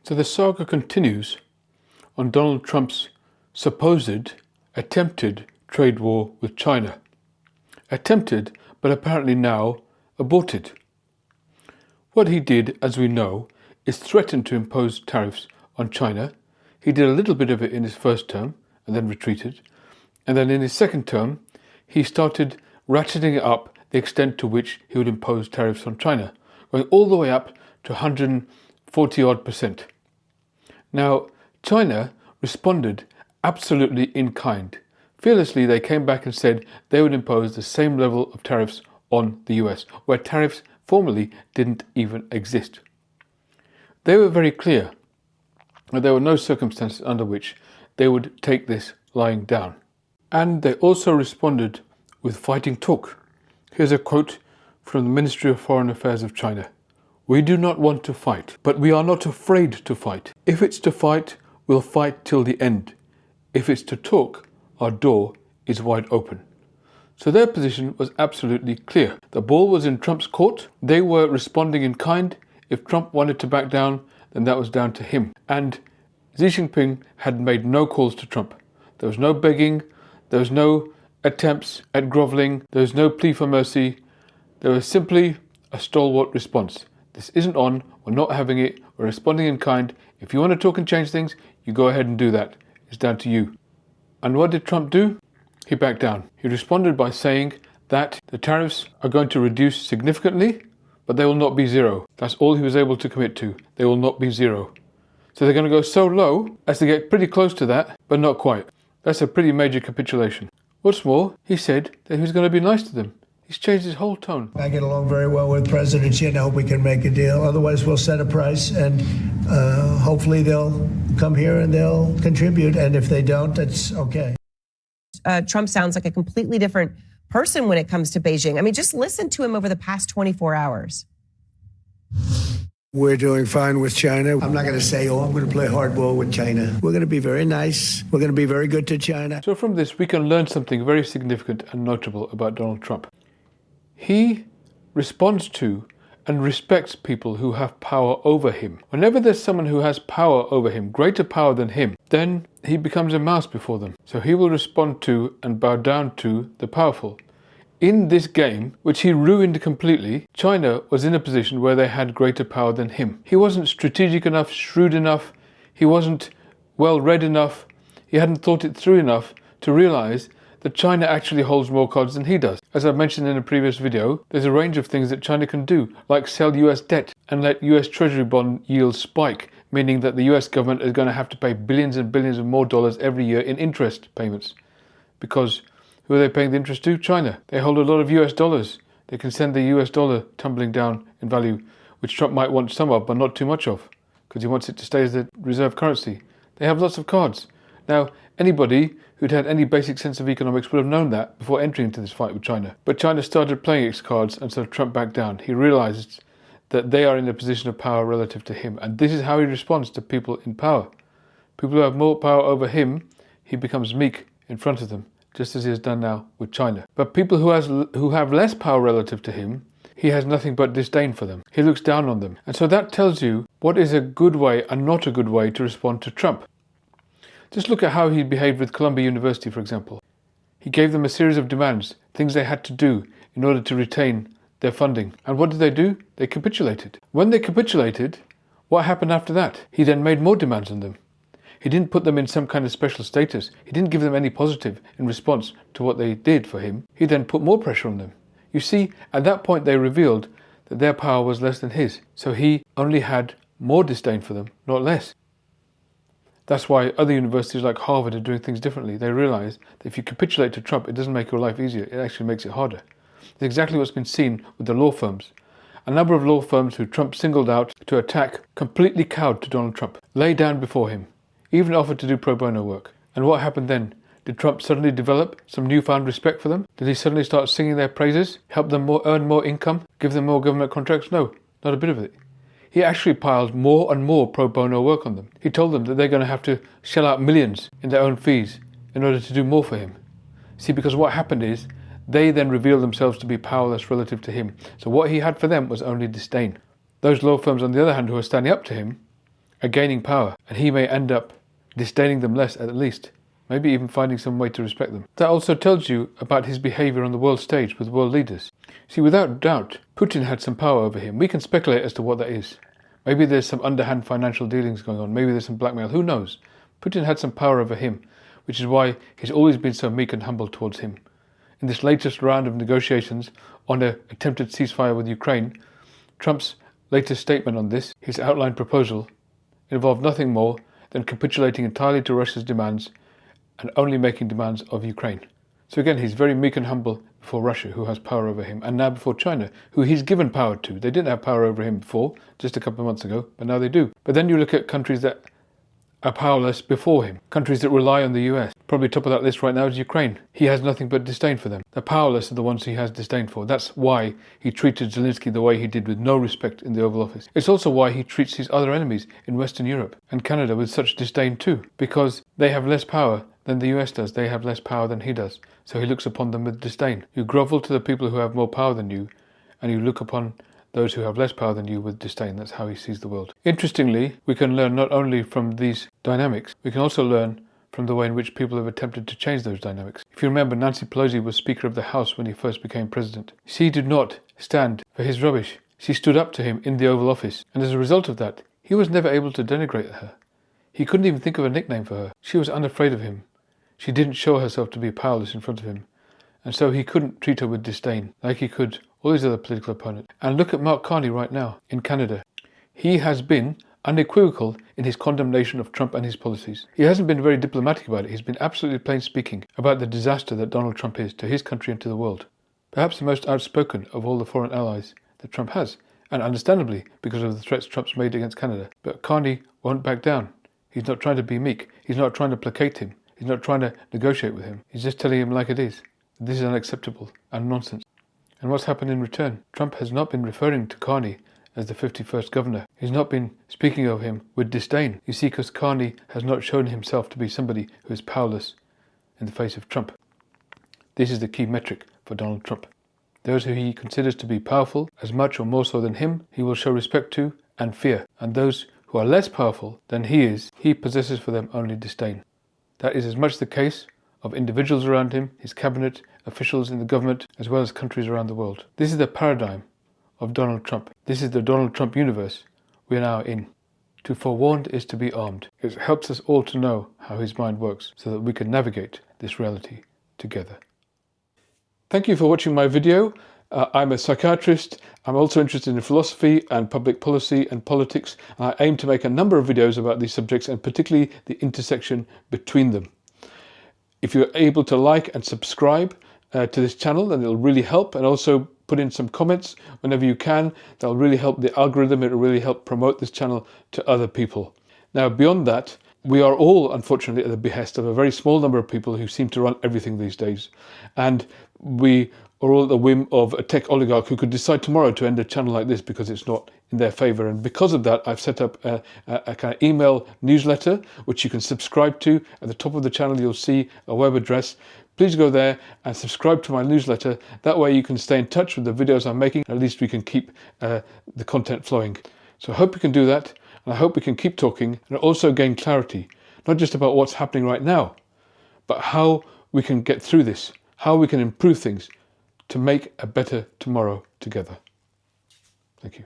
So the saga continues on Donald Trump's supposed attempted trade war with China. Attempted, but apparently now aborted. What he did, as we know, is threaten to impose tariffs on China. He did a little bit of it in his first term and then retreated. And then in his second term, he started ratcheting it up the extent to which he would impose tariffs on China, going all the way up to 140-odd%. Now, China responded absolutely in kind. Fearlessly, they came back and said they would impose the same level of tariffs on the US, where tariffs formerly didn't even exist. They were very clear that there were no circumstances under which they would take this lying down. And they also responded with fighting talk. Here's a quote from the Ministry of Foreign Affairs of China. "We do not want to fight, but we are not afraid to fight. If it's to fight, we'll fight till the end. If it's to talk, our door is wide open." So their position was absolutely clear. The ball was in Trump's court. They were responding in kind. If Trump wanted to back down, then that was down to him. And Xi Jinping had made no calls to Trump. There was no begging. There was no attempts at groveling. There was no plea for mercy. There was simply a stalwart response. This isn't on. We're not having it. We're responding in kind. If you want to talk and change things, you go ahead and do that. It's down to you. And what did Trump do? He backed down. He responded by saying that the tariffs are going to reduce significantly, but they will not be zero. That's all he was able to commit to. They will not be zero. So they're going to go so low as to get pretty close to that, but not quite. That's a pretty major capitulation. What's more, he said that he was going to be nice to them. He's changed his whole tone. I get along very well with President Xi and I hope we can make a deal. Otherwise, we'll set a price and hopefully they'll come here and they'll contribute. And if they don't, that's okay. Trump sounds like a completely different person when it comes to Beijing. I mean, just listen to him over the past 24 hours. We're doing fine with China. I'm not going to say, I'm going to play hardball with China. We're going to be very nice. We're going to be very good to China. So from this, we can learn something very significant and notable about Donald Trump. He responds to and respects people who have power over him. Whenever there's someone who has power over him, greater power than him, then he becomes a mouse before them. So he will respond to and bow down to the powerful. In this game, which he ruined completely, China was in a position where they had greater power than him. He wasn't strategic enough, shrewd enough, he wasn't well read enough, he hadn't thought it through enough to realize that China actually holds more cards than he does. As I've mentioned in a previous video, there's a range of things that China can do, like sell US debt and let US Treasury bond yields spike, meaning that the US government is going to have to pay billions and billions of more dollars every year in interest payments. Because who are they paying the interest to? China. They hold a lot of US dollars. They can send the US dollar tumbling down in value, which Trump might want some of, but not too much of, because he wants it to stay as the reserve currency. They have lots of cards. Now, anybody who'd had any basic sense of economics would have known that before entering into this fight with China. But China started playing its cards, and so Trump backed down. He realized that they are in a position of power relative to him, and this is how he responds to people in power. People who have more power over him, he becomes meek in front of them, just as he has done now with China. But people who have less power relative to him, he has nothing but disdain for them. He looks down on them. And so that tells you what is a good way and not a good way to respond to Trump. Just look at how he behaved with Columbia University, for example. He gave them a series of demands, things they had to do in order to retain their funding. And what did they do? They capitulated. When they capitulated, what happened after that? He then made more demands on them. He didn't put them in some kind of special status. He didn't give them any positive in response to what they did for him. He then put more pressure on them. You see, at that point they revealed that their power was less than his. So he only had more disdain for them, not less. That's why other universities like Harvard are doing things differently. They realize that if you capitulate to Trump, it doesn't make your life easier. It actually makes it harder. It's exactly what's been seen with the law firms. A number of law firms who Trump singled out to attack completely cowed to Donald Trump, lay down before him, even offered to do pro bono work. And what happened then? Did Trump suddenly develop some newfound respect for them? Did he suddenly start singing their praises, help them earn more income, give them more government contracts? No, not a bit of it. He actually piled more and more pro bono work on them. He told them that they're going to have to shell out millions in their own fees in order to do more for him. See, because what happened is, they then revealed themselves to be powerless relative to him. So what he had for them was only disdain. Those law firms, on the other hand, who were standing up to him, are gaining power, and he may end up disdaining them less at least, maybe even finding some way to respect them. That also tells you about his behavior on the world stage with world leaders. See, without doubt, Putin had some power over him. We can speculate as to what that is. Maybe there's some underhand financial dealings going on. Maybe there's some blackmail. Who knows? Putin had some power over him, which is why he's always been so meek and humble towards him. In this latest round of negotiations on an attempted ceasefire with Ukraine, Trump's latest statement on this, his outlined proposal, involved nothing more than capitulating entirely to Russia's demands and only making demands of Ukraine. So again, he's very meek and humble before Russia, who has power over him, and now before China, who he's given power to. They didn't have power over him before, just a couple of months ago, but now they do. But then you look at countries that are powerless before him, countries that rely on the US. Probably top of that list right now is Ukraine. He has nothing but disdain for them. The powerless are the ones he has disdain for. That's why he treated Zelensky the way he did, with no respect in the Oval Office. It's also why he treats his other enemies in Western Europe and Canada with such disdain too, because they have less power than the US does. They have less power than he does. So he looks upon them with disdain. You grovel to the people who have more power than you, and you look upon those who have less power than you with disdain. That's how he sees the world. Interestingly, we can learn not only from these dynamics, we can also learn from the way in which people have attempted to change those dynamics. If you remember, Nancy Pelosi was Speaker of the House when he first became president. She did not stand for his rubbish. She stood up to him in the Oval Office, and as a result of that, he was never able to denigrate her. He couldn't even think of a nickname for her. She was unafraid of him. She didn't show herself to be powerless in front of him, and so he couldn't treat her with disdain like he could all his other political opponents. And look at Mark Carney right now in Canada. He has been unequivocal in his condemnation of Trump and his policies. He hasn't been very diplomatic about it. He's been absolutely plain speaking about the disaster that Donald Trump is to his country and to the world. Perhaps the most outspoken of all the foreign allies that Trump has, and understandably because of the threats Trump's made against Canada. But Carney won't back down. He's not trying to be meek. He's not trying to placate him. He's not trying to negotiate with him. He's just telling him like it is. This is unacceptable and nonsense. And what's happened in return? Trump has not been referring to Carney as the 51st governor. He's not been speaking of him with disdain. You see, because Carney has not shown himself to be somebody who is powerless in the face of Trump. This is the key metric for Donald Trump. Those who he considers to be powerful, as much or more so than him, he will show respect to and fear. And those who are less powerful than he is, he possesses for them only disdain. That is as much the case of individuals around him, his cabinet, officials in the government, as well as countries around the world. This is the paradigm of Donald Trump. This is the Donald Trump universe we are now in. To forewarn is to be armed. It helps us all to know how his mind works so that we can navigate this reality together. Thank you for watching my video. I'm a psychiatrist. I'm also interested in philosophy and public policy and politics. And I aim to make a number of videos about these subjects, and particularly the intersection between them. If you're able to like and subscribe to this channel, then it'll really help, and also put in some comments whenever you can. That'll really help the algorithm. It'll really help promote this channel to other people. Now, beyond that, we are all, unfortunately, at the behest of a very small number of people who seem to run everything these days. And we are all at the whim of a tech oligarch who could decide tomorrow to end a channel like this because it's not in their favor. And because of that, I've set up a kind of email newsletter, which you can subscribe to. At the top of the channel, you'll see a web address. Please go there and subscribe to my newsletter. That way you can stay in touch with the videos I'm making. At least we can keep the content flowing. So I hope you can do that. And I hope we can keep talking and also gain clarity, not just about what's happening right now, but how we can get through this, how we can improve things to make a better tomorrow together. Thank you.